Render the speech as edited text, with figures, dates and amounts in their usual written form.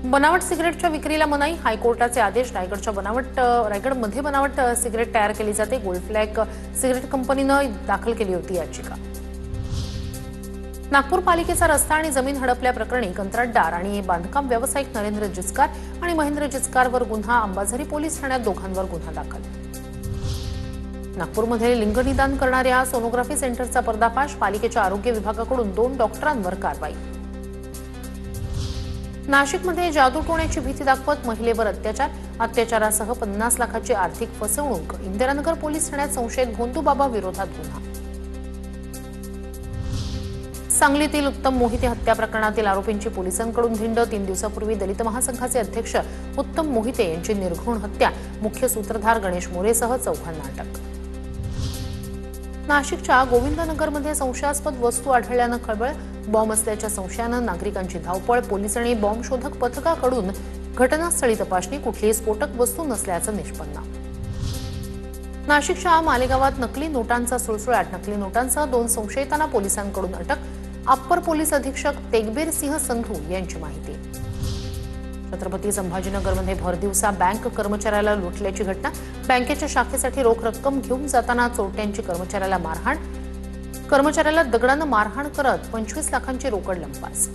बनावट सिगरेटच्या विक्रीला मनाई, हायकोर्टाचे आदेश. रायगडमध्ये बनावट सिगरेट तयार केली जाते. गोल्ड फ्लॅग सिगरेट कंपनीनं दाखल केली होती याचिका. नागपूर पालिकेचा रस्ता आणि जमीन हडपल्याप्रकरणी कंत्राटदार आणि बांधकाम व्यावसायिक नरेंद्र जिचकार आणि महेंद्र जिचकारवर गुन्हा. अंबाझरी पोलीस ठाण्यात दोघांवर गुन्हा दाखल. नागपूरमध्ये लिंगनिदान करणाऱ्या सोनोग्राफी सेंटरचा पर्दाफाश. पालिकेच्या आरोग्य विभागाकडून 2 डॉक्टरांवर कारवाई. नाशिकमध्ये जादू टोण्याची भीती दाखवत महिलेवर अत्याचारासह 50 लाखाची आर्थिक फसवणूक. इंदिरानगर पोलीस ठाण्यात संशयित भोंदूबाबा विरोधात गुन्हा. सांगलीतील उत्तम मोहिते हत्या प्रकरणातील आरोपींची पोलिसांकडून धिंड. 3 दिवसापूर्वी दलित महासंघाचे अध्यक्ष उत्तम मोहिते यांची निर्घृण हत्या. मुख्य सूत्रधार गणेश मोरेसह 4 अटक. नाशिकच्या गोविंदनगरमध्ये संशयास्पद वस्तू आढळल्यानं खळबळ. बॉम्ब असल्याच्या संशयानं नागरिकांची धावपळ. पोलीस आणि बॉम्ब शोधक पथकाकडून घटनास्थळी तपासणी. कुठलीही स्फोटक वस्तू नसल्याचं निष्पन्न. नाशिकच्या मालेगावात नकली नोटांचा सुळसुळाट. नकली नोटांसह 2 संशयितांना पोलिसांकडून अटक. अप्पर पोलीस अधीक्षक तेगबीर सिंह संधू यांची माहिती. छत्रपती संभाजीनगरमध्ये भरदिवसा बँक कर्मचाऱ्याला लुटल्याची घटना. बँकेच्या शाखेसाठी रोख रक्कम घेऊन जाताना चोरट्यांची कर्मचाऱ्याला मारहाण. कर्मचाऱ्याला दगडानं मारहाण करत 25 लाखांची रोकड लंपास.